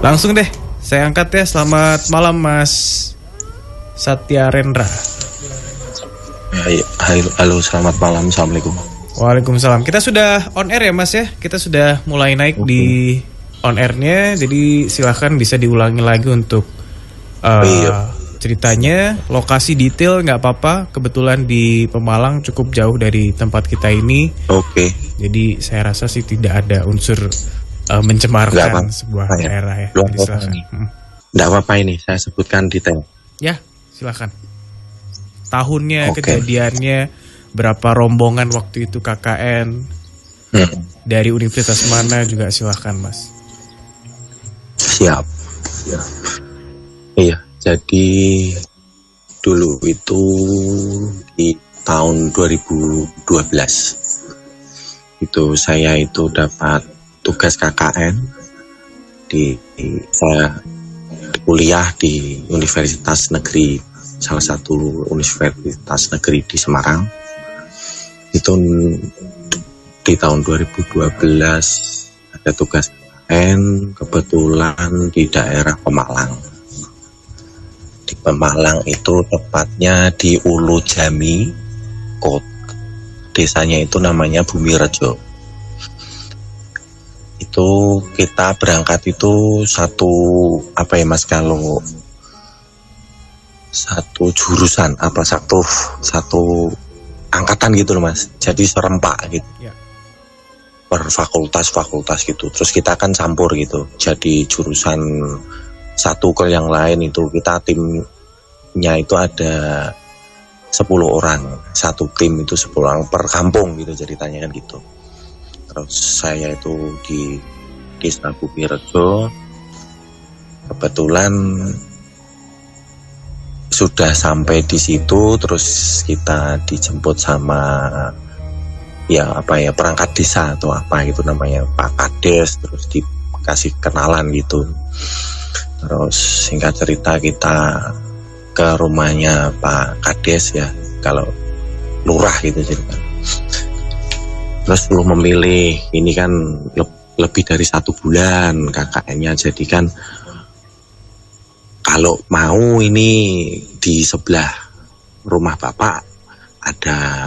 Langsung deh, saya angkat ya. Selamat malam Mas Satya Rendra. Halo, selamat malam. Assalamualaikum. Waalaikumsalam. Kita sudah on air ya Mas ya. Kita sudah mulai naik di on airnya. Jadi silahkan bisa diulangi lagi untuk ceritanya. Lokasi detail nggak apa-apa. Kebetulan di Pemalang cukup jauh dari tempat kita ini. Oke. Jadi saya rasa sih tidak ada unsur mencemarkan sebuah daerah ya. Jadi silahkan. Nggak apa-apa ini, saya sebutkan detail. Ya, silahkan. Tahunnya, kejadiannya, berapa rombongan waktu itu KKN, dari universitas mana juga silahkan Mas. Siap. Iya, jadi dulu itu di tahun 2012 itu saya itu dapat tugas KKN saya kuliah di Universitas Negeri, salah satu universitas negeri di Semarang. Itu di tahun 2012 ada tugas KKN, kebetulan di daerah Pemalang. Di Pemalang itu tepatnya di Ulu Jami, desanya itu namanya Bumirejo. Itu kita berangkat itu satu jurusan satu angkatan gitu loh Mas, jadi serempak gitu ya. Per fakultas gitu, terus kita kan campur gitu, jadi jurusan satu ke yang lain. Itu kita timnya itu ada 10 orang, satu tim itu 10 orang per kampung gitu ceritanya kan gitu. Terus saya itu di Desa Bumirejo, kebetulan sudah sampai di situ, terus kita dijemput sama perangkat desa atau apa gitu namanya, Pak Kades, terus dikasih kenalan gitu. Terus singkat cerita kita ke rumahnya Pak Kades ya, kalau lurah gitu cerita. Terus belum memilih, ini kan lebih dari 1 bulan KKN-nya, jadi kan kalau mau ini di sebelah rumah Bapak ada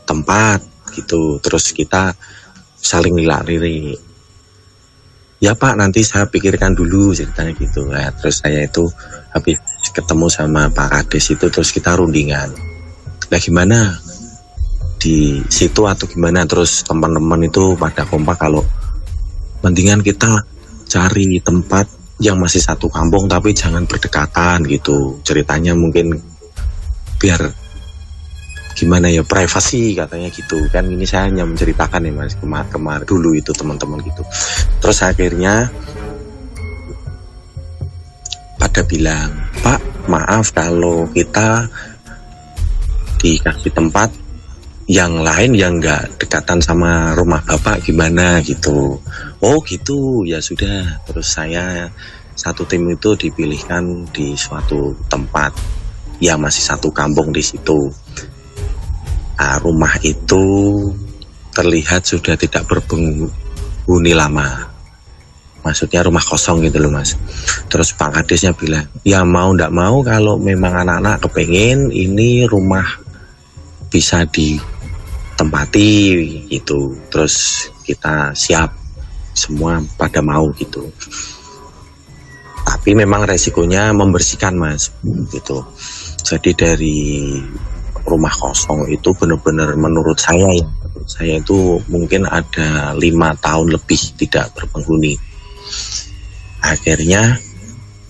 tempat gitu. Terus kita saling lirik-lirik, ya Pak nanti saya pikirkan dulu ceritanya gitu. Nah, terus saya itu habis ketemu sama Pak Kades itu, terus kita rundingan, nah gimana di situ atau gimana. Terus teman-teman itu pada kompak kalau mendingan kita cari tempat yang masih satu kampung tapi jangan berdekatan gitu ceritanya, mungkin biar gimana ya, privasi katanya gitu kan. Ini saya hanya menceritakan ya Mas, kemarin dulu itu teman-teman gitu. Terus akhirnya pada bilang, Pak maaf kalau kita dikasih tempat yang lain yang nggak dekatan sama rumah Bapak gimana gitu. Oh gitu, ya sudah. Terus saya satu tim itu dipilihkan di suatu tempat yang masih satu kampung di situ. Nah, rumah itu terlihat sudah tidak berpenghuni lama, maksudnya rumah kosong gitu loh Mas. Terus Pak Kadesnya bilang, ya mau ndak mau kalau memang anak-anak kepengen ini rumah bisa ditempati gitu. Terus kita siap, semua pada mau gitu. Tapi memang resikonya membersihkan Mas gitu. Jadi dari rumah kosong itu benar-benar menurut saya itu mungkin ada 5 tahun lebih tidak berpenghuni. Akhirnya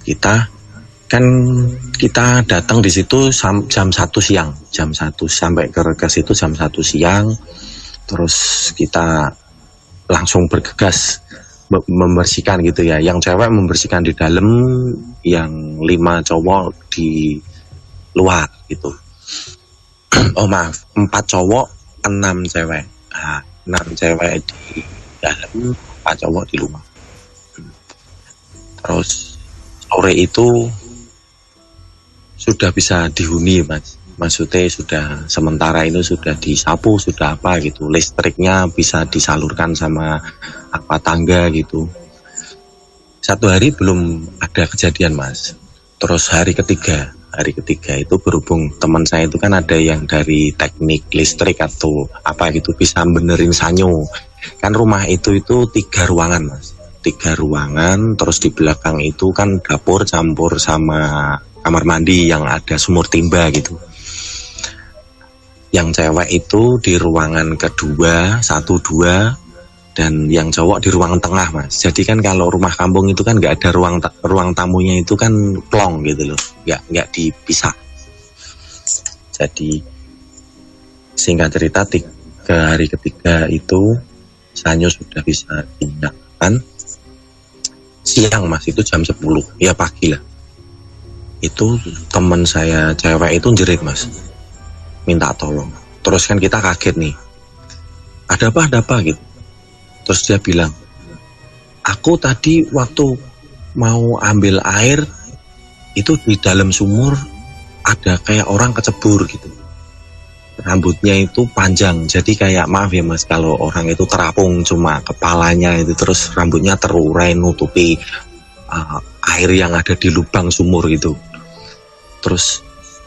kita datang di situ jam 1 siang, jam 1 sampai ke situ jam 1 siang. Terus kita langsung bergegas membersihkan gitu ya. Yang cewek membersihkan di dalam, yang 5 cowok di luar gitu. Oh maaf, 4 cowok, 6 cewek. Nah, 6 cewek di dalam, 4 cowok di luar. Terus sore itu sudah bisa dihuni Mas. Maksudnya sudah sementara itu sudah disapu, sudah apa gitu. Listriknya bisa disalurkan sama apa tangga gitu. 1 hari belum ada kejadian mas. Terus hari ketiga itu berhubung teman saya itu kan ada yang dari teknik listrik atau apa gitu, bisa benerin sanyo. Kan rumah itu 3 ruangan mas, 3 ruangan. Terus di belakang itu kan dapur campur sama kamar mandi yang ada sumur timba gitu. Yang cewek itu di ruangan kedua 1, 2, dan yang cowok di ruangan tengah mas. Jadi kan kalau rumah kampung itu kan nggak ada ruang tamunya itu kan plong gitu loh, nggak dipisah. Jadi singkat cerita 3 hari ketiga itu sanyo sudah bisa dinyalakan. Siang mas, itu jam 10 ya pagi lah. Itu teman saya cewek itu jerit mas, minta tolong. Terus kan kita kaget nih, ada apa gitu. Terus dia bilang, aku tadi waktu mau ambil air itu di dalam sumur ada kayak orang kecebur gitu. Rambutnya itu panjang, jadi kayak maaf ya mas, kalau orang itu terapung cuma kepalanya itu, terus rambutnya terurai nutupi air yang ada di lubang sumur gitu. Terus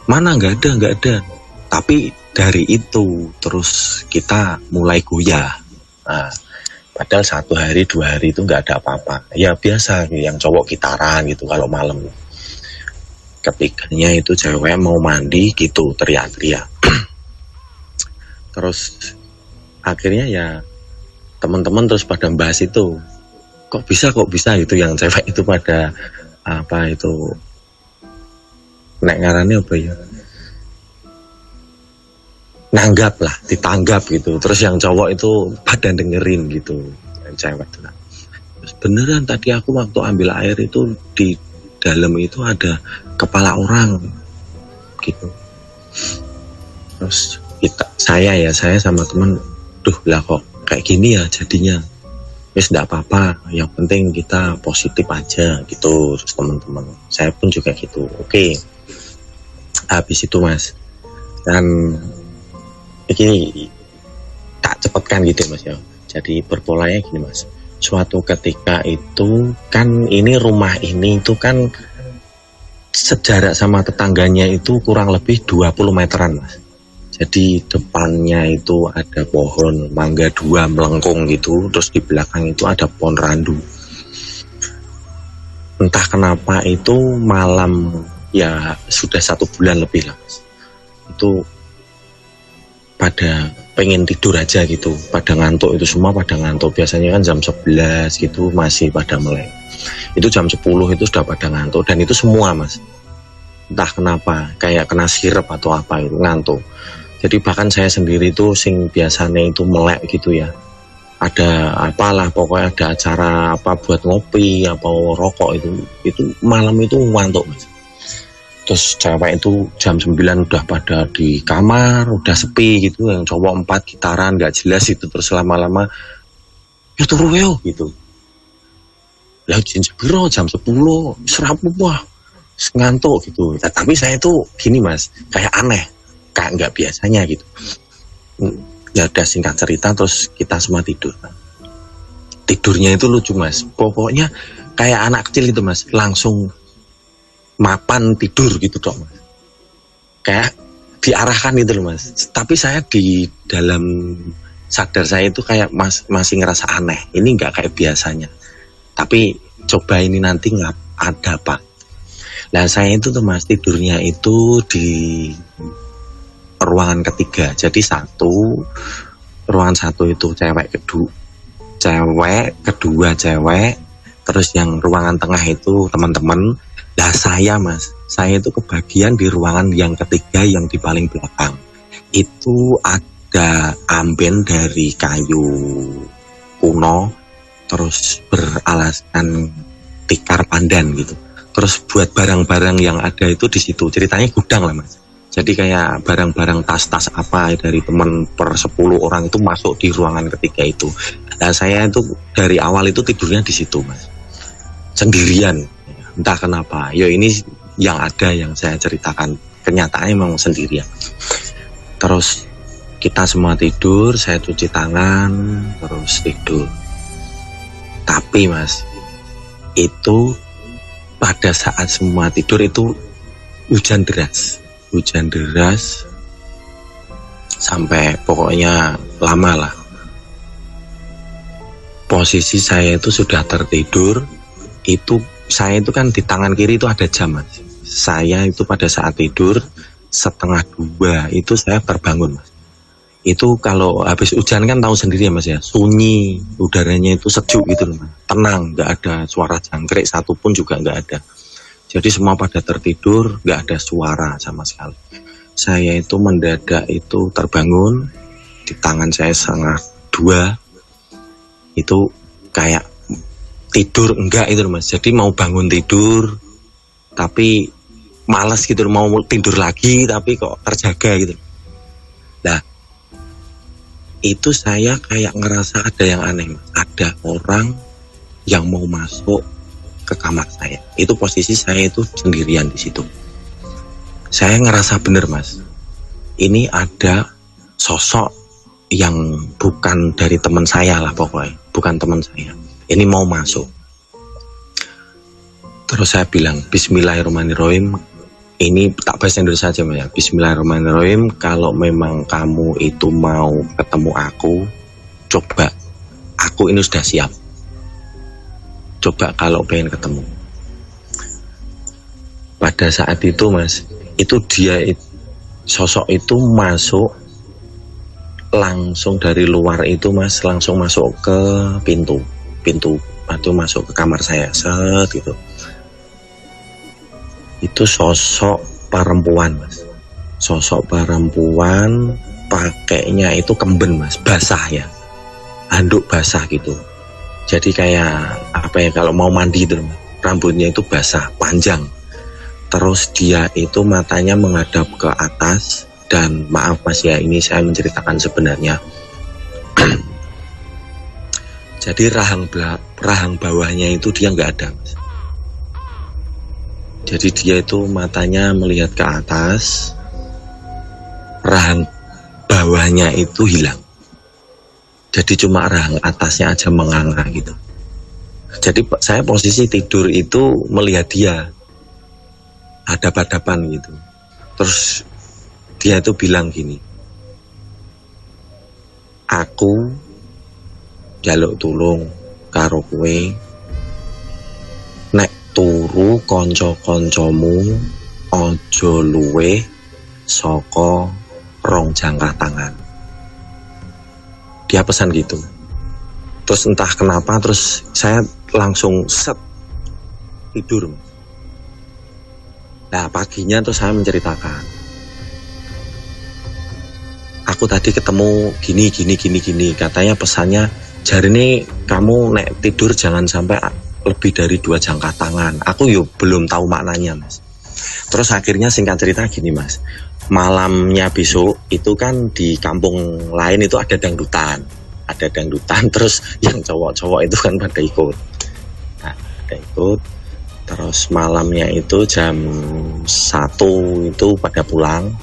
mana nggak ada. Tapi dari itu terus kita mulai goyah. Nah, padahal 1 hari 2 hari itu nggak ada apa-apa. Ya biasa yang cowok gitaran gitu kalau malam. Ketiganya itu cewek mau mandi gitu teriak-teriak. Terus akhirnya ya teman-teman terus pada bahas itu. Kok bisa gitu, yang cewek itu pada apa itu, nek ngarannya apa ya, nanggap lah, ditanggap gitu. Terus yang cowok itu pada dengerin gitu, yang cewek itu. Terus beneran tadi aku waktu ambil air itu di dalam itu ada kepala orang gitu. Terus saya sama teman, duh lah kok kayak gini ya jadinya. Wes enggak apa-apa, yang penting kita positif aja gitu. Terus teman-teman saya pun juga gitu. Oke. Habis itu mas, dan ini tak cepatkan gitu mas ya. Jadi berpolanya gini mas, suatu ketika itu kan ini rumah ini itu kan sejarak sama tetangganya itu kurang lebih 20 meteran mas. Jadi depannya itu ada pohon mangga 2 melengkung gitu, terus di belakang itu ada pohon randu. Entah kenapa itu malam ya sudah 1 bulan lebih lah mas, itu pada pengen tidur aja gitu, pada ngantuk, itu semua pada ngantuk. Biasanya kan jam 11 gitu masih pada melek, itu jam 10 itu sudah pada ngantuk. Dan itu semua mas, entah kenapa kayak kena sirep atau apa itu ngantuk. Jadi bahkan saya sendiri tuh sing biasanya itu melek gitu ya, ada apalah pokoknya ada acara apa buat ngopi apa rokok itu malam itu ngantuk mas. Terus cewek itu jam 9 udah pada di kamar, udah sepi gitu, yang cowok 4 gitaran gak jelas itu. Terus lama-lama ya turu yo gitu, lah jam 10 serapu wah ngantuk gitu. Tapi saya itu gini mas, kayak aneh, kayak nggak biasanya gitu. Ya udah singkat cerita terus kita semua tidur. Tidurnya itu lucu mas, pokoknya kayak anak kecil itu mas, langsung mapan tidur gitu dong mas, kayak diarahkan gitu loh mas. Tapi saya di dalam sadar saya itu kayak masih ngerasa aneh, ini nggak kayak biasanya. Tapi coba ini nanti nggak ada pak. Nah saya itu tuh mas tidurnya itu di ruangan ketiga. Jadi ruangan 1 itu cewek kedua cewek, terus yang ruangan tengah itu teman-teman. Nah saya mas, saya itu kebagian di ruangan yang ketiga yang di paling belakang. Itu ada amben dari kayu kuno, terus beralaskan tikar pandan gitu. Terus buat barang-barang yang ada itu di situ, ceritanya gudang lah mas. Jadi kayak barang-barang tas-tas apa dari teman per 10 orang itu masuk di ruangan ketiga itu. Nah saya itu dari awal itu tidurnya di situ mas, sendirian. Entah kenapa, ya ini yang ada yang saya ceritakan, kenyataannya memang sendirian. Terus kita semua tidur, saya cuci tangan, terus tidur. Tapi mas, itu pada saat semua tidur itu hujan deras sampai pokoknya lama lah. Posisi saya itu sudah tertidur, itu saya itu kan di tangan kiri itu ada jam, Mas. Saya itu pada saat tidur 1:30 itu saya terbangun, Mas. Itu kalau habis hujan kan tahu sendiri ya, Mas ya, sunyi, udaranya itu sejuk gitu loh, Mas. Tenang, nggak ada suara jangkrik satupun juga nggak ada. Jadi semua pada tertidur, nggak ada suara sama sekali. Saya itu mendadak itu terbangun, di tangan saya 1:30 itu kayak tidur enggak itu Mas. Jadi mau bangun tidur tapi malas gitu, mau tidur lagi tapi kok terjaga gitu. Nah, itu saya kayak ngerasa ada yang aneh, Mas. Ada orang yang mau masuk ke kamar saya. Itu posisi saya itu sendirian di situ. Saya ngerasa bener, Mas. Ini ada sosok yang bukan dari teman saya lah pokoknya, bukan teman saya. Ini mau masuk. Terus saya bilang, Bismillahirrahmanirrahim. Ini tak bahasa Indonesia saja ya. Bismillahirrahmanirrahim. Kalau memang kamu itu mau ketemu aku, coba. Aku ini sudah siap. Coba kalau pengen ketemu. Pada saat itu, Mas, itu dia sosok itu masuk langsung dari luar itu, Mas, langsung masuk ke pintu itu masuk ke kamar saya gitu. Itu sosok perempuan, Mas. Sosok perempuan pakainya itu kemben, Mas, basah ya, handuk basah gitu. Jadi kayak apa ya, kalau mau mandi itu, rambutnya itu basah panjang. Terus dia itu matanya menghadap ke atas. Dan maaf Mas ya, ini saya menceritakan sebenarnya. Jadi rahang bawahnya itu dia nggak ada, Mas. Jadi dia itu matanya melihat ke atas, rahang bawahnya itu hilang. Jadi cuma rahang atasnya aja menganga gitu. Jadi saya posisi tidur itu melihat dia hadap-hadapan gitu. Terus dia itu bilang gini, aku jaluk tulung karo kowe, nek turu kanca-kancamu aja luweh saka 2 jangkah tangan. Dia pesan gitu. Terus entah kenapa terus saya langsung set tidur. Nah paginya terus saya menceritakan, aku tadi ketemu gini. Katanya pesannya, jari ini kamu nek tidur jangan sampai lebih dari 2 jangkah tangan. Aku yuk belum tahu maknanya, Mas. Terus akhirnya singkat cerita gini, Mas. Malamnya besok itu kan di kampung lain itu ada dangdutan. Terus yang cowok-cowok itu kan pada ikut. Nah, pada ikut. Terus malamnya itu jam 1 itu pada pulang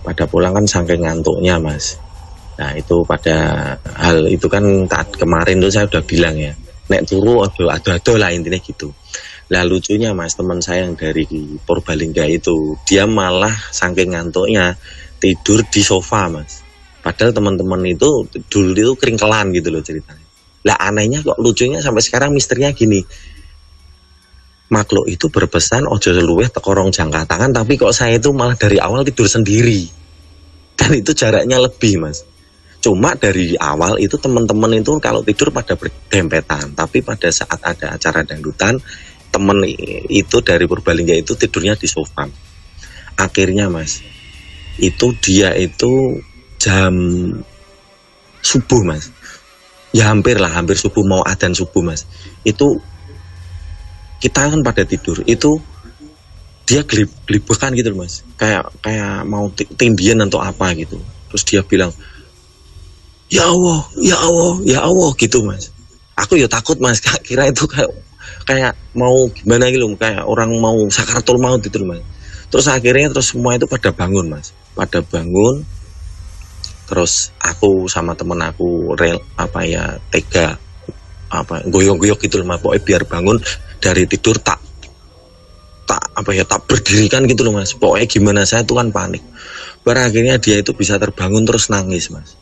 kan saking ngantuknya, Mas. Nah itu pada hal itu kan kemarin tuh saya udah bilang ya, nek turu ado lah intinya gitu. Lah lucunya, Mas, teman saya yang dari Purbalingga itu, dia malah saking ngantuknya tidur di sofa, Mas. Padahal teman-teman itu dulu itu keringkelan gitu loh ceritanya. Lah anehnya kok, lucunya sampai sekarang misterinya gini, makhluk itu berpesan ojo luweh teko 2 jangkah tangan, tapi kok saya itu malah dari awal tidur sendiri. Dan itu jaraknya lebih, Mas. Cuma dari awal itu teman-teman itu kalau tidur pada berdempetan, tapi pada saat ada acara dangdutan, temen itu dari Purbalingga itu tidurnya di sofa. Akhirnya, Mas, itu dia itu jam subuh, Mas. Ya hampir subuh, mau adzan subuh, Mas. Itu kita kan pada tidur, itu dia gelibekan gitu loh, Mas, kayak mau tindian atau apa gitu. Terus dia bilang, ya Allah gitu, Mas. Aku ya takut, Mas, kira itu kayak mau gimana gitu, kayak orang mau sakaratul maut gitu loh, Mas. Terus akhirnya semua itu pada bangun, Mas, terus aku sama temen aku tega goyong-goyong gitu loh, Mas, pokoknya biar bangun dari tidur tak berdirikan gitu loh mas. Pokoknya gimana saya tuh kan panik. Akhirnya dia itu bisa terbangun terus nangis mas.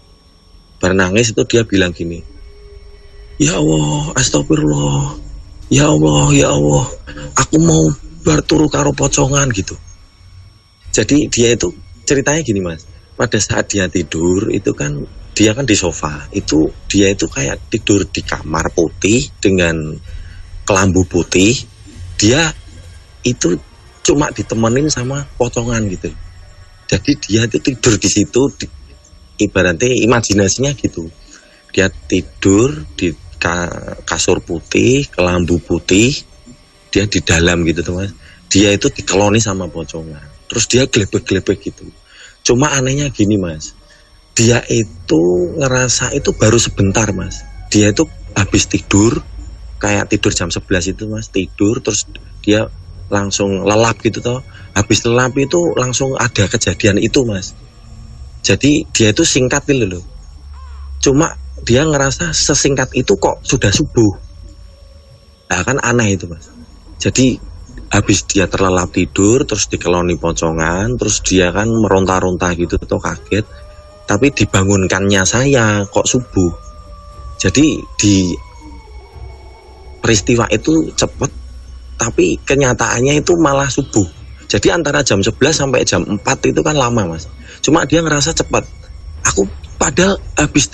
Nangis itu dia bilang gini, ya Allah, astagfirullah, ya Allah, aku mau berturu karo pocongan gitu. Jadi dia itu ceritanya gini mas, pada saat dia tidur itu kan dia kan di sofa, itu dia itu kayak tidur di kamar putih dengan kelambu putih, dia itu cuma ditemenin sama pocongan gitu. Jadi dia itu tidur di situ, ibaratnya imajinasinya gitu. Dia tidur di kasur putih, kelambu putih, dia di dalam gitu teman. Dia itu dikeloni sama pocongan. Terus dia gelebek-gelebek gitu. Cuma anehnya gini mas, dia itu ngerasa itu baru sebentar mas. Dia itu habis tidur, kayak tidur jam 11 itu mas, tidur terus dia langsung lelap gitu toh. Habis lelap itu langsung ada kejadian itu mas. Jadi dia itu singkat gitu loh. Cuma dia ngerasa sesingkat itu kok sudah subuh. Nah kan aneh itu mas. Jadi habis dia terlelap tidur terus dikeloni pocongan, terus dia kan meronta-ronta gitu tuh kaget. Tapi dibangunkannya saya kok subuh. Jadi di peristiwa itu cepat, tapi kenyataannya itu malah subuh. Jadi antara jam 11 sampai jam 4 itu kan lama mas. Cuma dia ngerasa cepat. Aku padahal habis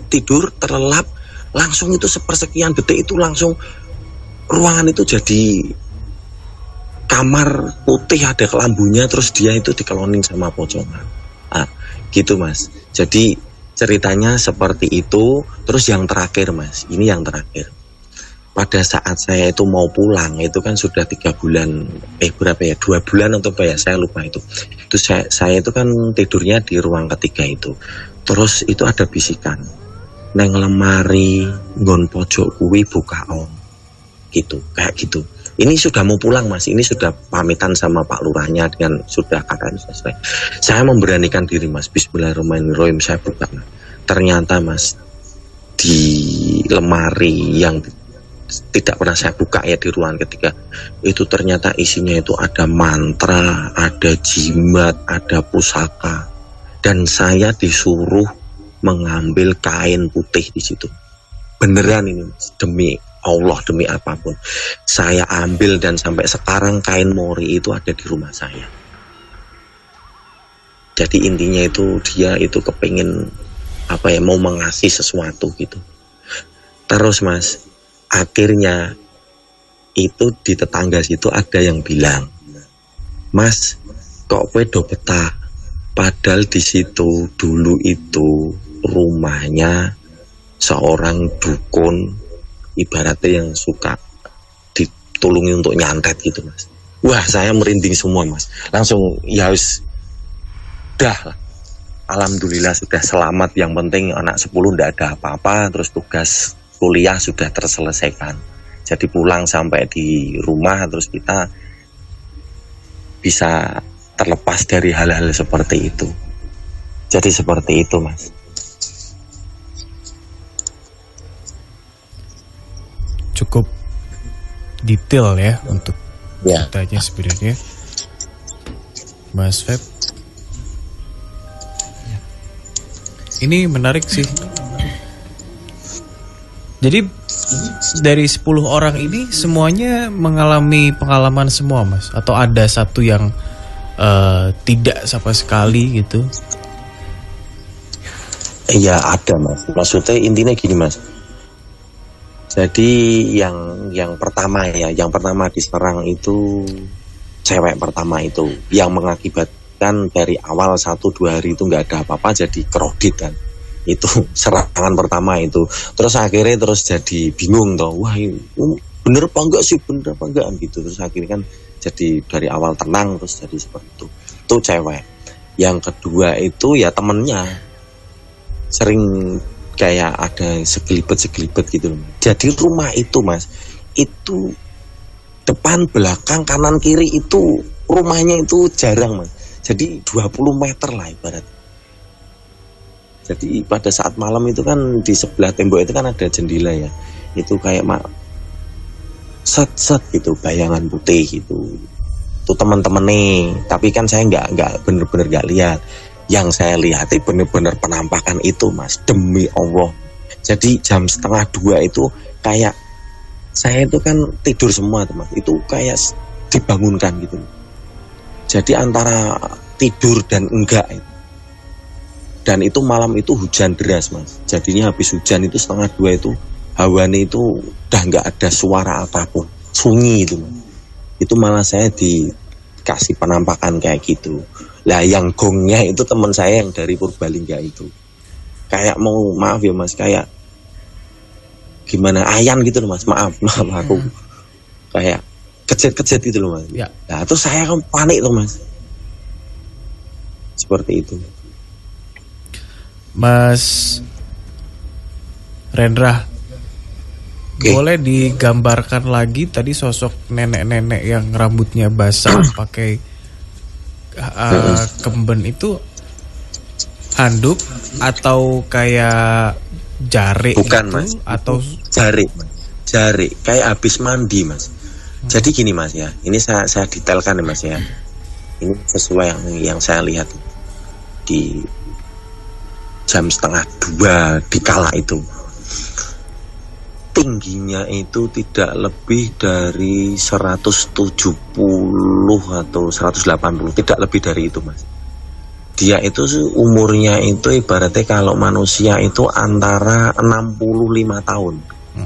tidur terlelap, langsung itu sepersekian detik itu langsung ruangan itu jadi kamar putih ada kelambunya, terus dia itu dikelonin sama pocongan. Ah, gitu mas. Jadi ceritanya seperti itu. Terus yang terakhir mas, ini yang terakhir. Pada saat saya itu mau pulang itu kan sudah 3 bulan, berapa ya, 2 bulan atau apa ya, saya lupa itu. Itu saya itu kan tidurnya di ruang ketiga itu. Terus itu ada bisikan, neng lemari nggon pojok kuwi buka om, gitu, kayak gitu. Ini sudah mau pulang mas, ini sudah pamitan sama Pak Lurahnya dan sudah keadaan selesai. Saya memberanikan diri mas, bismillahirrahmanirrahim, saya buka. Ternyata mas, di lemari yang tidak pernah saya buka ya di ruangan ketiga itu ternyata isinya itu ada mantra, ada jimat, ada pusaka, dan saya disuruh mengambil kain putih di situ. Beneran ini demi Allah, demi apapun saya ambil, dan sampai sekarang kain mori itu ada di rumah saya. Jadi intinya itu dia itu kepingin apa ya, mau mengasih sesuatu gitu. Terus mas, akhirnya itu di tetangga situ ada yang bilang, mas kok kowe do betah, padahal di situ dulu itu rumahnya seorang dukun, ibaratnya yang suka ditulungi untuk nyantet gitu mas. Wah saya merinding semua mas, langsung ya wis dah, alhamdulillah sudah selamat, yang penting anak 10 ndak ada apa-apa, terus tugas kuliah sudah terselesaikan. Jadi pulang sampai di rumah terus kita bisa terlepas dari hal-hal seperti itu. Jadi seperti itu mas. Cukup detail ya untuk Ya. ceritanya sebenarnya, Mas Feb. Ini menarik sih. Jadi dari 10 orang ini semuanya mengalami pengalaman semua mas? Atau ada satu yang tidak sama sekali gitu? Iya ada mas. Maksudnya intinya gini mas. Jadi yang pertama ya, yang pertama diserang itu cewek pertama itu, yang mengakibatkan dari awal 1-2 hari itu nggak ada apa-apa jadi kredit kan. Itu serangan pertama itu. Terus akhirnya terus jadi bingung toh, wah ini bener apa enggak sih, bener apa enggak gitu. Terus akhirnya kan jadi dari awal tenang terus jadi seperti itu cewek. Yang kedua itu ya temennya, sering kayak ada segelibet gitu. Jadi rumah itu mas, itu depan belakang kanan kiri itu rumahnya itu jarang mas. Jadi 20 meter lah ibaratnya. Jadi pada saat malam itu kan di sebelah tembok itu kan ada jendela ya. Itu kayak set gitu bayangan putih gitu. Itu teman-teman nih, tapi kan saya nggak bener-bener nggak lihat. Yang saya lihat itu bener-bener penampakan itu Mas, demi Allah. Jadi jam 1:30 itu kayak saya itu kan tidur semua teman, itu kayak dibangunkan gitu. Jadi antara tidur dan enggak itu. Dan itu malam itu hujan deras Mas. Jadinya habis hujan itu 1:30 itu hawanya itu udah nggak ada suara apapun, sunyi itu Mas. Itu malah saya dikasih penampakan kayak gitu. Lah yang gongnya itu teman saya yang dari Purbalingga itu. Kayak mau maaf ya Mas, kayak gimana ayan gitu loh Mas. Maaf aku. Kayak kejet-kejet gitu loh Mas. Ya. Nah, terus saya kan panik tuh Mas. Seperti itu. Mas Rendra, Oke. boleh digambarkan lagi tadi sosok nenek-nenek yang rambutnya basah pakai kemben itu handuk atau kayak jari Bukan gitu, Mas, atau jari kayak habis mandi Mas. Jadi gini Mas ya, ini saya detailkan ya Mas ya. Ini sesuai yang saya lihat di jam 1:30 di kala itu. Tingginya itu tidak lebih dari 170 atau 180, tidak lebih dari itu Mas. Dia itu umurnya itu ibaratnya kalau manusia itu antara 65 tahun.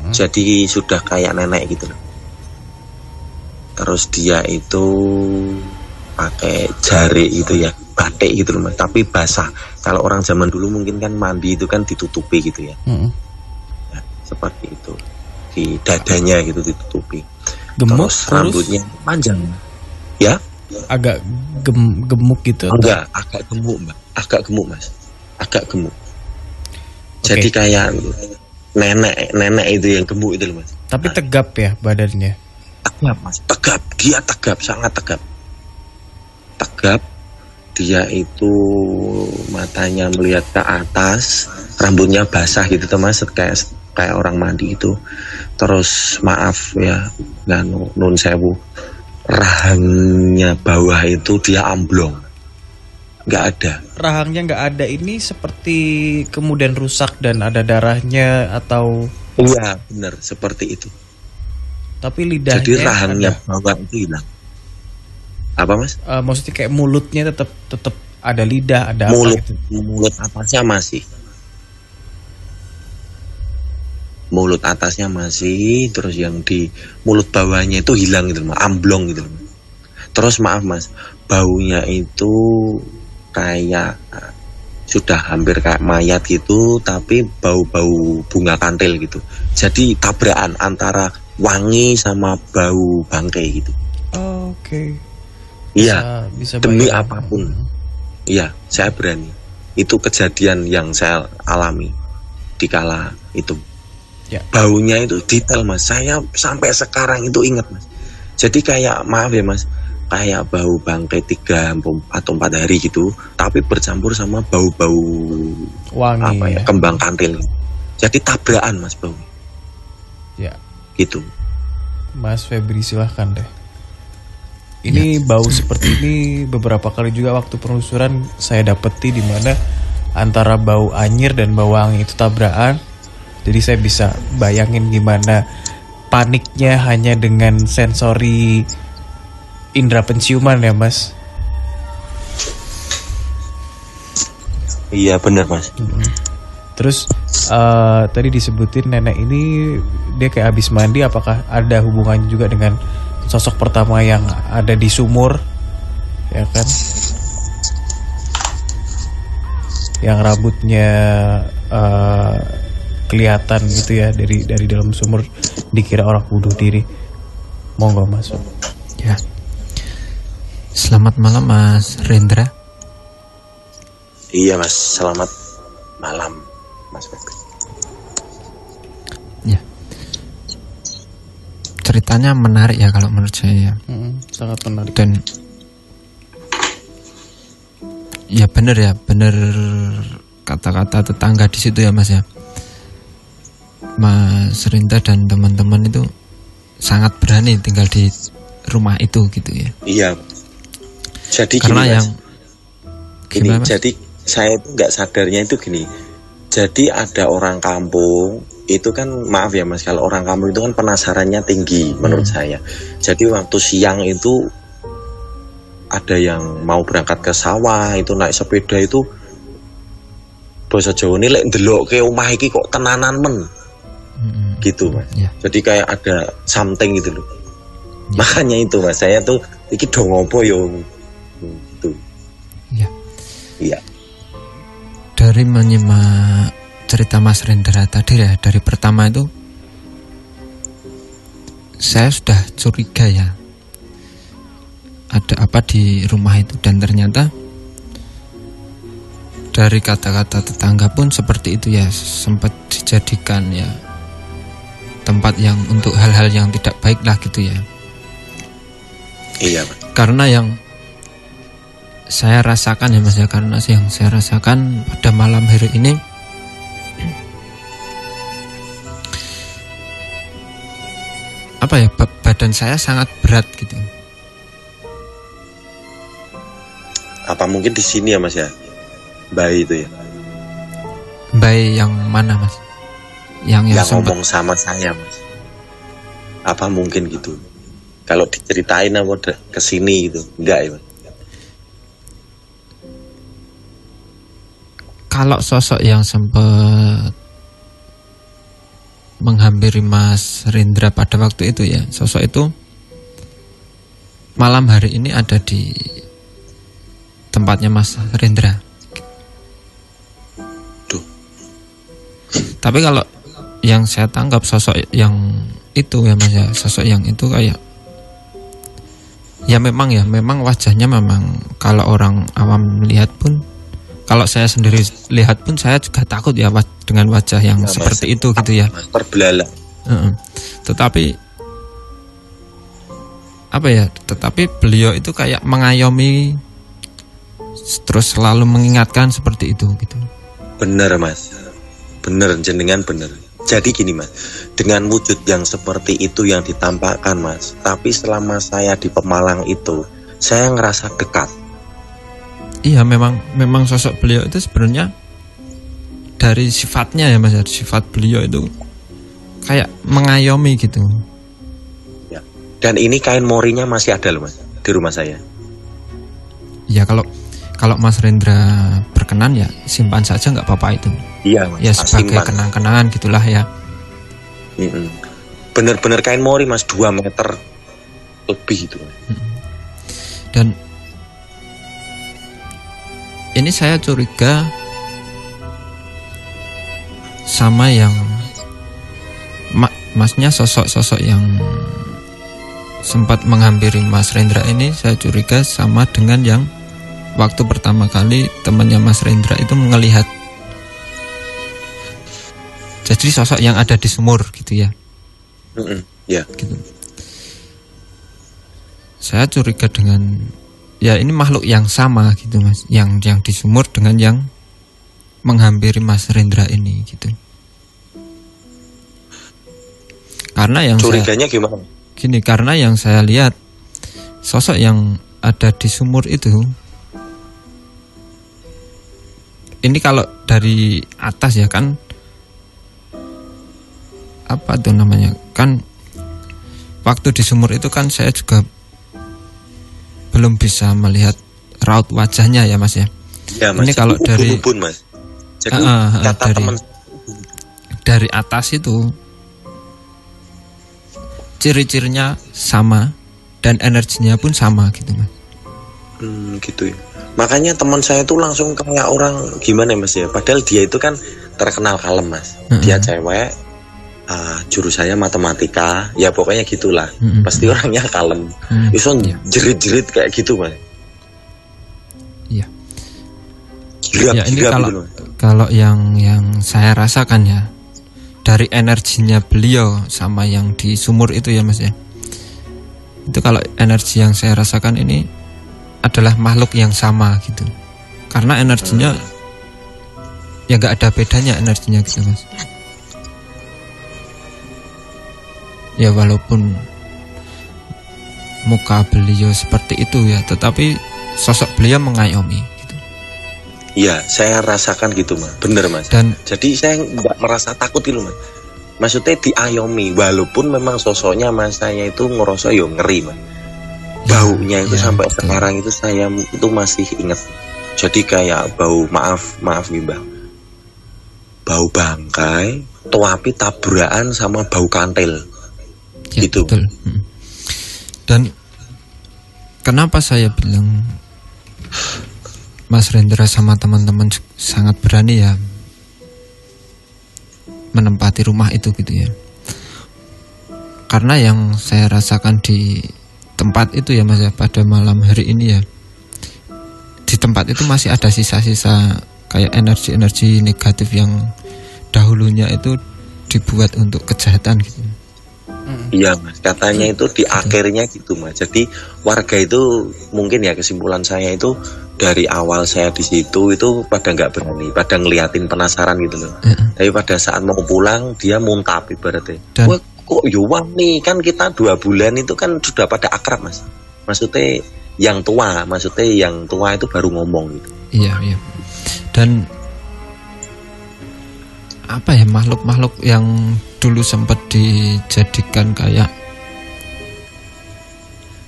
Jadi sudah kayak nenek gitu loh. Terus dia itu pakai jari itu ya, batik gitu loh Mas, tapi basah. Kalau orang zaman dulu mungkin kan mandi itu kan ditutupi gitu ya. Ya, seperti itu. Di dadanya gitu ditutupi. gemuk, Terus rambutnya panjang. Ya? agak gemuk gitu. Enggak, agak gemuk Mbak. Agak gemuk Mas. Agak gemuk. Oke. Jadi kayak nenek itu yang gemuk itu loh Mas. Tapi tegap ya badannya. Tegap Mas, tegap. Dia tegap, sangat tegap. Tegap. Dia itu matanya melihat ke atas, rambutnya basah gitu tuh Mas, kayak orang mandi itu. Terus maaf ya, nun sewu, rahangnya bawah itu dia amblong, nggak ada. Rahangnya nggak ada, ini seperti kemudian rusak dan ada darahnya atau? Iya benar seperti itu. Tapi lidahnya Jadi rahangnya ada. bawah itu hilang. Apa Mas? Maksudnya kayak mulutnya tetap ada lidah, ada Mulut, apa gitu. mulut atasnya masih. Mulut atasnya masih, terus yang di mulut bawahnya itu hilang gitu Mas, amblong gitu Mas. Terus maaf Mas, baunya itu kayak sudah hampir kayak mayat gitu, tapi bau-bau bunga kantil gitu. Jadi tabrakan antara wangi sama bau bangkai gitu. Oh, oke. Iya, Bisa demi bayangin. apapun. Iya, saya berani. Itu kejadian yang saya alami di kala itu. Ya. Baunya itu detail Mas. Saya sampai sekarang itu ingat Mas. Jadi kayak maaf ya Mas, kayak bau bangkai 3 atau 4 hari gitu, tapi bercampur sama bau-bau Wangi apa ya, ya. kembang kantil. Jadi tabrakan Mas bau. Ya. Gitu. Mas Febri silahkan deh. Ini bau seperti ini beberapa kali juga waktu penelusuran saya dapeti, di mana antara bau anyir dan bau wangi itu tabrakan. Jadi saya bisa bayangin gimana paniknya hanya dengan sensori indera penciuman ya Mas. Iya benar Mas. Terus tadi disebutin nenek ini dia kayak habis mandi, apakah ada hubungannya juga dengan sosok pertama yang ada di sumur, ya kan? Yang rambutnya kelihatan gitu ya dari dalam sumur, dikira orang bunuh diri. Monggo masuk. Ya. Selamat malam Mas Rendra. Iya Mas, selamat malam Mas Febri. Ya. Ceritanya menarik ya kalau menurut saya. Sangat menarik. Dan ya benar kata-kata tetangga di situ ya Mas ya. Mas Rendra dan teman-teman itu sangat berani tinggal di rumah itu gitu ya. Iya. Jadi Karena gini, Mas. yang Gini, gimana, Mas? jadi saya itu nggak sadarnya itu gini. Jadi ada orang kampung itu kan, maaf ya Mas, kalau orang kampung itu kan penasarannya tinggi menurut saya. Jadi waktu siang itu ada yang mau berangkat ke sawah itu naik sepeda itu, bahasa Jawa ini lek ndelokke omah iki kok tenanan men. Gitu Mas. Ya. Jadi kayak ada something gitu loh. Makanya itu Mas, saya tuh iki dong opo yo gitu. Ya. Iya. Dari menyimak cerita Mas Rendra tadi ya, dari pertama itu saya sudah curiga ya, ada apa di rumah itu, dan ternyata dari kata-kata tetangga pun seperti itu ya, sempat dijadikan ya tempat yang untuk hal-hal yang tidak baik lah gitu ya. Iya Mas. Karena yang saya rasakan ya Mas ya, karena yang saya rasakan pada malam hari ini, apa ya, badan saya sangat berat gitu. Apa mungkin di sini ya Mas ya? Bayi itu ya. Bayi yang mana Mas? Yang sempat ngomong sama saya Mas. Apa mungkin gitu? Kalau diceritain apa kesini gitu? Enggak ya Mas? Kalau sosok yang sempat menghampiri Mas Rendra pada waktu itu ya, sosok itu malam hari ini ada di tempatnya Mas Rendra. Duh. Tapi kalau yang saya tangkap sosok yang itu ya Mas ya, sosok yang itu kayak ya memang wajahnya memang kalau orang awam melihat pun, kalau saya sendiri lihat pun saya juga takut ya dengan wajah yang Nah, seperti Mas, itu gitu ya. Mas, terbelalak. Tetapi apa ya? Tetapi beliau itu kayak mengayomi, terus selalu mengingatkan seperti itu gitu. Bener Mas. Bener, jenengan bener. Jadi gini Mas, dengan wujud yang seperti itu yang ditampakkan Mas, tapi selama saya di Pemalang itu, saya ngerasa dekat. Iya, memang sosok beliau itu sebenarnya dari sifatnya ya Mas, sifat beliau itu kayak mengayomi gitu. Ya. Dan ini kain morinya masih ada loh Mas di rumah saya. Ya kalau Mas Rendra berkenan ya simpan saja, nggak apa-apa itu. Iya Mas. Ya sebagai simpan. kenang-kenangan gitulah ya. Bener-bener kain mori Mas, 2 meter lebih itu. Dan ini saya curiga sama yang Masnya, sosok yang sempat menghampiri Mas Rendra ini, saya curiga sama dengan yang waktu pertama kali temannya Mas Rendra itu melihat. Jadi sosok yang ada di sumur gitu ya. Ya. Gitu. Saya curiga dengan ya ini makhluk yang sama gitu Mas, yang di sumur dengan yang menghampiri Mas Rendra ini gitu. Karena yang curiganya gimana? Gini, karena yang saya lihat sosok yang ada di sumur itu, ini kalau dari atas ya kan, apa tuh namanya, kan waktu di sumur itu kan saya juga belum bisa melihat raut wajahnya ya Mas ya. Ya Mas, ini kalau dari ubun, Mas. Jadi kata teman dari atas itu ciri-cirinya sama dan energinya pun sama gitu Mas. Gitu ya. Makanya teman saya tuh langsung kayak orang gimana Mas ya. Padahal dia itu kan terkenal kalem Mas. Dia cewek, jurusannya matematika, ya pokoknya gitulah. Pasti orangnya kalem. Iso jerit-jerit kayak gitu Mas. Iya. Ya ini kalau yang saya rasakan ya, dari energinya beliau sama yang di sumur itu ya Mas ya, itu kalau energi yang saya rasakan ini adalah makhluk yang sama gitu. Karena energinya ya nggak ada bedanya energinya gitu Mas. ya walaupun muka beliau seperti itu ya, tetapi sosok beliau mengayomi gitu. Iya, saya rasakan gitu mas, bener mas. Dan Jadi saya nggak merasa takut gitu mas. Maksudnya diayomi, walaupun memang sosoknya mas saya itu ngerasa yo ngeri mas. Baunya itu ya, sampai betul. sekarang itu saya itu masih ingat. Jadi kayak bau maaf nih mbak, bau bangkai, tuapi tabrakan sama bau kantil. Ya, Gitu. betul. Dan kenapa saya bilang Mas Rendra sama teman-teman sangat berani ya menempati rumah itu gitu ya. Karena yang saya rasakan di tempat itu ya Mas ya, pada malam hari ini ya, di tempat itu masih ada sisa-sisa kayak energi-energi negatif yang dahulunya itu dibuat untuk kejahatan gitu. Iya mas, katanya itu di akhirnya gitu mas. Jadi warga itu mungkin ya, kesimpulan saya itu dari awal saya di situ itu pada nggak berani, pada ngeliatin penasaran gitu loh. Tapi pada saat mau pulang dia muntap ibaratnya. Dan- Wah kok yuang nih, kan kita 2 bulan itu kan sudah pada akrab mas. Maksudnya yang tua itu baru ngomong gitu. Iya, iya. Dan apa ya, makhluk-makhluk yang dulu sempat dijadikan kayak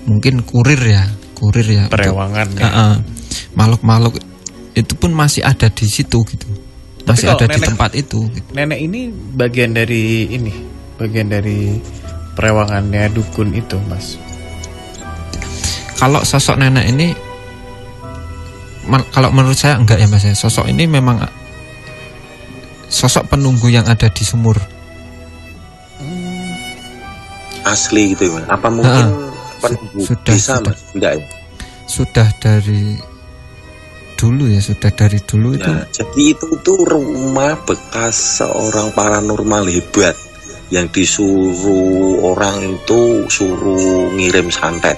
mungkin kurir ya untuk- Perewangan ya. makhluk-makhluk itu pun masih ada di situ gitu, masih kalau ada di nenek- tempat itu gitu. Nenek ini bagian dari perewangannya dukun itu, Mas. Kalau sosok nenek ini kalau menurut saya enggak ya Mas ya, sosok ini memang sosok penunggu yang ada di sumur. Asli gitu mas. Apa mungkin penunggu sudah, desa sudah. mas? Enggak ya? Sudah dari dulu itu. Nah, jadi itu rumah bekas seorang paranormal hebat yang disuruh orang itu suruh ngirim santet.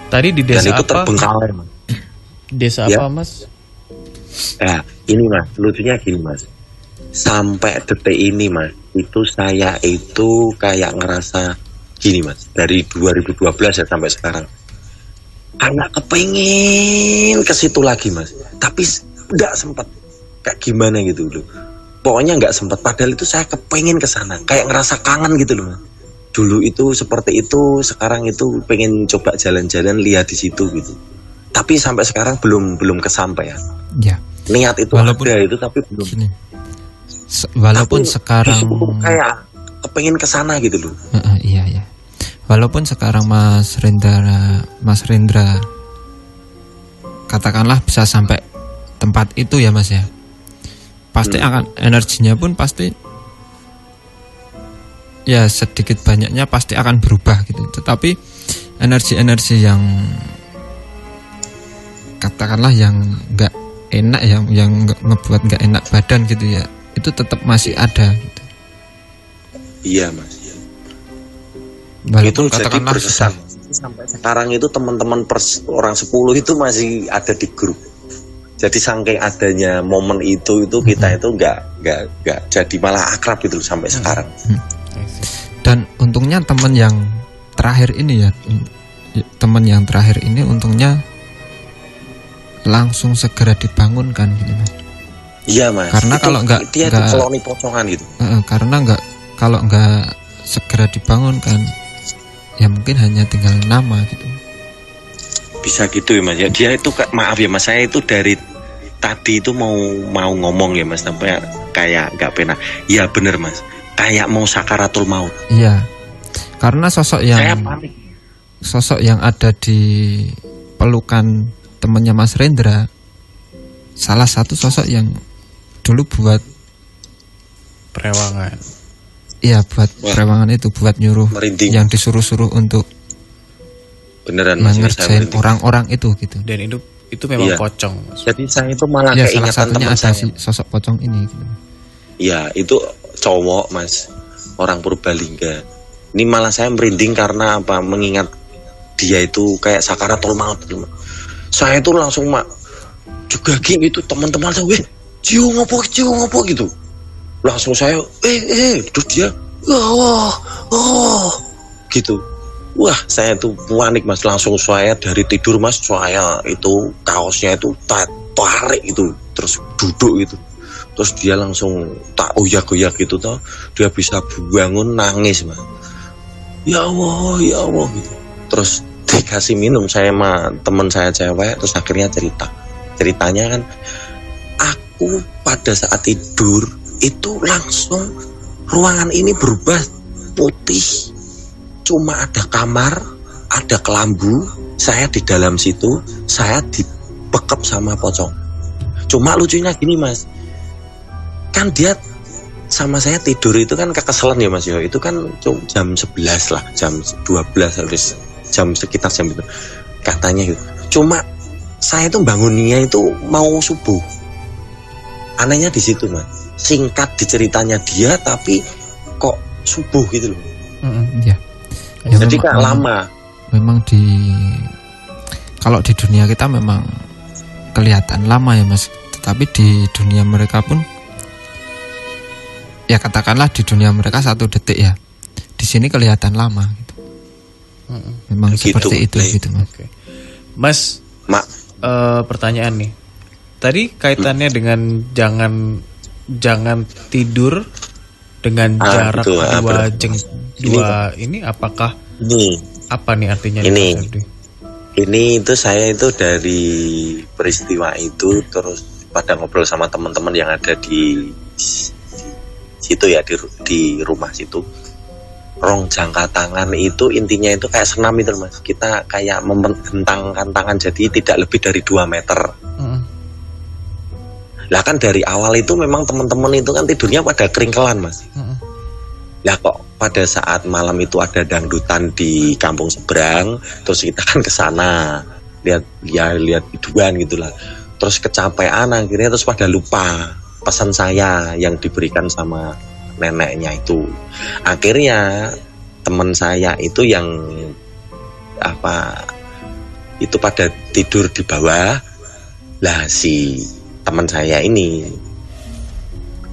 Tadi di Dan desa itu apa? terbengkalai mas. Desa Ya. apa, Mas? Nah, ini mas, lucunya gini mas. Sampai detik ini mas, itu saya itu kayak ngerasa gini mas. Dari 2012 ya sampai sekarang. Kayak kepengen ke situ lagi mas. Tapi nggak sempat. Kayak gimana gitu loh. Pokoknya nggak sempat. Padahal itu saya kepengen ke sana. Kayak ngerasa kangen gitu loh mas. Dulu itu seperti itu, sekarang itu pengen coba jalan-jalan lihat di situ gitu. Tapi sampai sekarang belum kesampaian. Ya, Niat itu Walaupun- ada itu tapi belum. gini. Walaupun Aku sekarang justru kayak kepengen ke sana gitu loh. iya. Walaupun sekarang Mas Rendra katakanlah bisa sampai tempat itu ya Mas ya. Pasti akan energinya pun pasti ya sedikit banyaknya pasti akan berubah gitu. Tetapi energi-energi yang katakanlah yang enggak enak, yang ngebuat enggak enak badan gitu ya, itu tetap masih ada gitu. Iya mas. Walaupun Itu jadi katakanlah berkesan. Sampai sekarang itu teman-teman orang 10 itu masih ada di grup. Jadi saking adanya momen itu kita itu nggak jadi malah akrab gitu loh sampai sekarang. Dan untungnya teman yang terakhir ini untungnya langsung segera dibangunkan gitu Mas. Iya mas. Karena Itu kalau nggak dia dikoloni pocongan gitu. Karena kalau nggak segera dibangunkan ya mungkin hanya tinggal nama gitu. Bisa gitu ya mas. Ya dia itu maaf ya mas, saya itu dari tadi itu mau ngomong ya mas, tapi kayak nggak pernah. Ya bener mas. Kayak mau sakaratul maut. Iya. Karena sosok Saya panik. yang ada di pelukan temannya Mas Rendra salah satu sosok yang dulu buat Perewangan. buat Wah. perewangan itu, buat nyuruh Merinding. yang disuruh-suruh untuk Beneran mas. Ini saya mengerjain merinding. orang-orang itu gitu. Dan itu memang Iya. pocong, Mas. Jadi saya itu malah Ya salah keingetan satunya teman ada saya. si sosok pocong ini gitu. Ya itu cowok mas, orang Purbalingga. Ini malah saya merinding karena apa? Mengingat dia itu kayak sakaratul maut gitu. Saya itu langsung juga gini itu teman-teman saya, cium ngopo gitu. Langsung saya, terus dia oh gitu. Wah, saya tuh panik mas, langsung saya dari tidur mas, saya itu kaosnya itu tarik gitu, terus duduk gitu, terus dia langsung tak oyak-oyak gitu toh, dia bisa bangun nangis mas, ya Allah gitu. Terus dikasih minum saya sama teman saya cewek, terus akhirnya ceritanya kan, aku pada saat tidur itu langsung ruangan ini berubah putih. Cuma ada kamar, ada kelambu, saya di dalam situ, saya dibekep sama pocong. Cuma lucunya gini mas, kan dia sama saya tidur itu kan kekeselan ya mas yo, itu kan jam 11 lah, jam 12 harus jam sekitar jam itu katanya gitu. Cuma saya tuh bangunnya itu mau subuh. Anehnya di situ mas, singkat diceritanya dia tapi kok subuh gitu loh. Ya. Ya, jadi kayak lama. Memang kalau di dunia kita memang kelihatan lama ya mas. Tetapi di dunia mereka pun, ya katakanlah di dunia mereka 1 detik ya. Di sini kelihatan lama. Gitu. Memang gitu, seperti itu gitu mas. Okay. Mas, pertanyaan nih. Tadi kaitannya dengan jangan tidur dengan jarak betul, dua ini apakah apa nih artinya ini itu saya itu dari peristiwa itu terus pada ngobrol sama teman-teman yang ada di situ ya, di rumah situ. Rong jangka tangan itu intinya itu kayak senam itu mas, kita kayak membentangkan tangan jadi tidak lebih dari 2 meter. Lah kan dari awal itu memang teman-teman itu kan tidurnya pada keringkelan mas. Lah kok pada saat malam itu ada dangdutan di kampung seberang, terus kita kan ke sana lihat biduan gitulah. Terus kecapean akhirnya terus pada lupa pesan saya yang diberikan sama neneknya itu. Akhirnya teman saya itu yang itu pada tidur di bawah. Lah si teman saya ini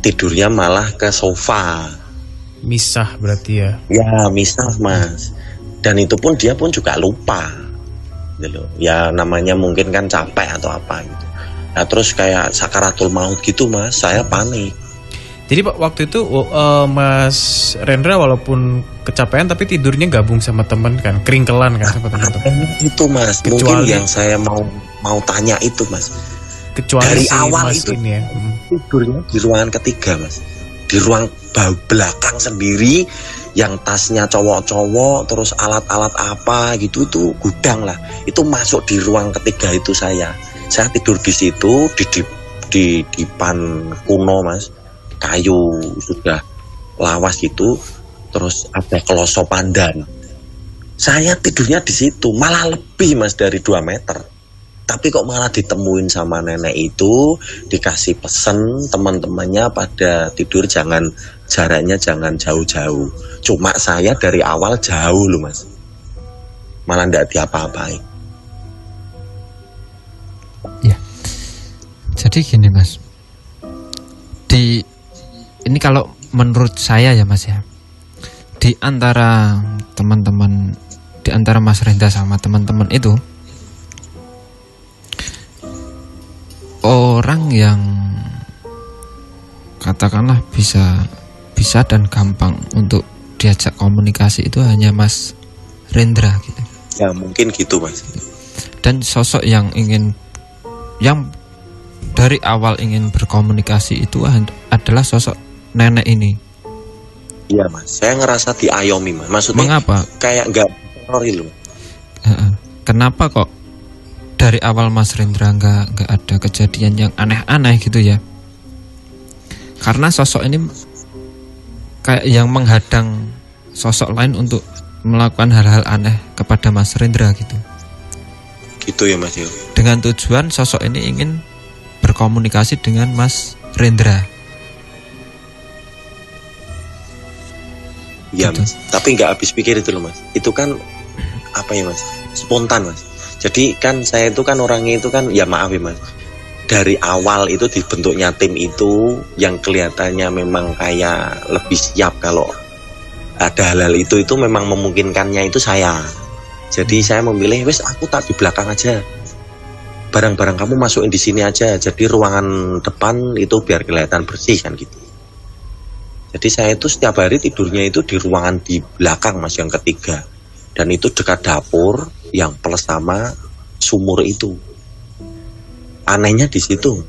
tidurnya malah ke sofa. Misah berarti ya? Ya misah mas. Dan itu pun dia pun juga lupa gitu. Ya namanya mungkin kan capek atau apa gitu. Nah terus kayak sakaratul maut gitu mas, saya panik. Jadi Pak waktu itu Mas Rendra walaupun kecapean tapi tidurnya gabung sama temen kan, keringkelan kan sama teman-teman. Itu mas, mungkin yang saya mau tanya itu mas. Kecuali dari si awal mas itu ini ya. Tidurnya di ruangan ketiga mas, di ruang belakang sendiri, yang tasnya cowok-cowok, terus alat-alat apa gitu, itu gudang lah. Itu masuk di ruang ketiga itu saya tidur di situ di dipan kuno mas, kayu sudah lawas gitu, terus ada kloso pandan. Saya tidurnya di situ malah lebih mas dari 2 meter. Tapi kok malah ditemuin sama nenek itu, dikasih pesen teman-temannya pada tidur jaraknya jangan jauh-jauh. Cuma saya dari awal jauh loh mas, malah ndak diapa-apain. Ya, jadi gini mas, ini kalau menurut saya ya mas ya, di antara teman-teman, di antara Mas Rendra sama teman-teman itu, orang yang katakanlah bisa dan gampang untuk diajak komunikasi itu hanya Mas Rendra gitu. Ya mungkin gitu mas. Dan sosok yang dari awal ingin berkomunikasi itu adalah sosok nenek ini. Iya mas, saya ngerasa diayomi mas. Maksudnya mengapa? Kayak nggak teror loh. Kenapa kok dari awal Mas Rendra nggak ada kejadian yang aneh-aneh gitu ya? Karena sosok ini kayak yang menghadang sosok lain untuk melakukan hal-hal aneh kepada Mas Rendra gitu. Gitu ya mas yo. Dengan tujuan sosok ini ingin berkomunikasi dengan Mas Rendra. Ya gitu. mas, tapi nggak habis pikir itu loh mas. Itu kan apa ya mas? Spontan mas. Jadi kan saya itu kan orangnya itu kan, ya maaf ya mas, dari awal itu dibentuknya tim itu yang kelihatannya memang kayak lebih siap kalau ada hal-hal itu memang memungkinkannya itu saya. Jadi saya memilih wes aku tak di belakang aja. Barang-barang kamu masukin di sini aja. Jadi ruangan depan itu biar kelihatan bersih kan gitu. Jadi saya itu setiap hari tidurnya itu di ruangan di belakang Mas yang ketiga. Dan itu dekat dapur yang plus sama sumur itu. Anehnya di situ.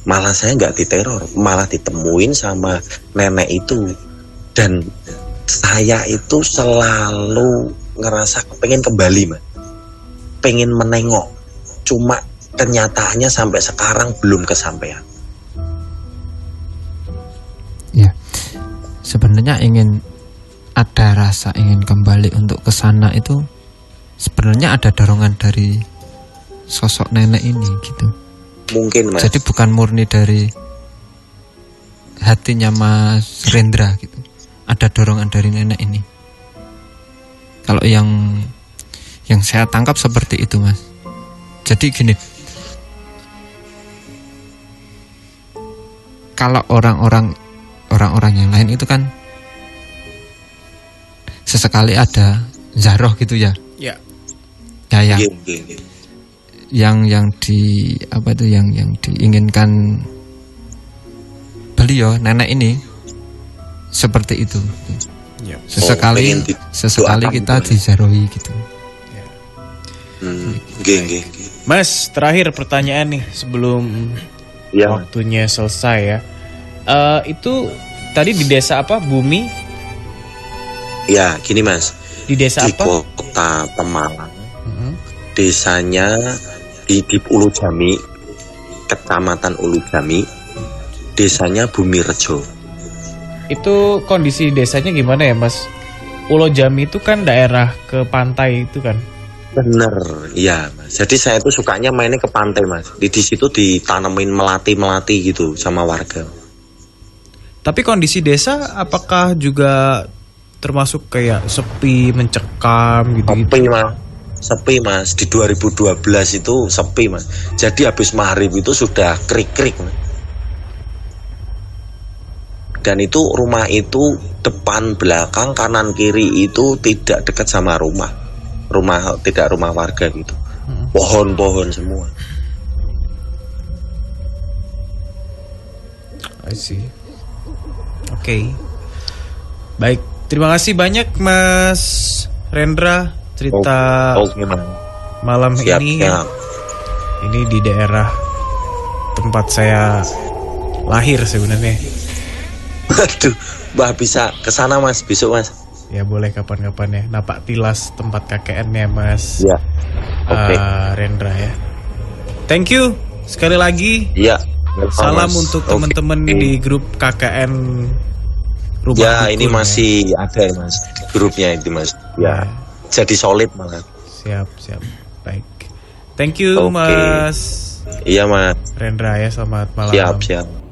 Malah saya nggak diteror, malah ditemuin sama nenek itu. Dan saya itu selalu ngerasa pengen kembali Mas. Pengen menengok. Cuma kenyataannya sampai sekarang belum kesampaian. Ya, sebenarnya ada rasa ingin kembali untuk ke sana itu sebenarnya ada dorongan dari sosok nenek ini gitu. Mungkin Mas. Jadi bukan murni dari hatinya Mas Rendra gitu. Ada dorongan dari nenek ini. Kalau yang saya tangkap seperti itu Mas. Jadi gini, kalau orang-orang yang lain itu kan sesekali ada zaroh gitu ya. Ya. Ya Iya, iya. yang di apa itu yang diinginkan beliau nenek ini seperti itu. Ya. Sesekali pengen sesekali didoakan kita gitu ya. dizarohi gitu. Nggih. Mas, terakhir pertanyaan nih sebelum Iya. waktunya selesai ya. Itu tadi di desa apa? Bumi? Ya, gini Mas. Di desa Di apa? kota Pemalang, Mhm. desanya di Ulu Jami, kecamatan Ulu Jami, desanya Bumi Rejo. Itu kondisi desanya gimana ya Mas? Pulau Jami itu kan daerah ke pantai itu kan? Bener, iya Mas. Jadi saya tuh sukanya mainnya ke pantai Mas. Di situ ditanemin melati gitu sama warga. Tapi kondisi desa apakah juga termasuk kayak sepi, mencekam gitu-gitu? Sepi Mas. Di 2012 itu sepi Mas. Jadi habis maghrib itu sudah krik-krik Mas. Dan itu rumah itu depan belakang kanan kiri itu tidak dekat sama rumah warga gitu. Pohon-pohon semua. I see. Oke. Baik, terima kasih banyak Mas Rendra cerita Oke, Mas. malam Siap. Ini di daerah tempat saya lahir sebenarnya. Waduh, Mbah bisa ke sana Mas besok Mas. Ya boleh kapan-kapan ya. Napak tilas tempat KKN-nya Mas Ya. Oke. Rendra ya. Thank you sekali lagi. Iya. Salam Mas. untuk Oke. teman-teman di grup KKN Rumah Ya, Dukun ini masih ada ya Mas grupnya itu Mas. Ya. Jadi solid malah. Siap. Baik. Thank you Oke. Mas Iya Mas. Rendra ya, selamat malam. Siap.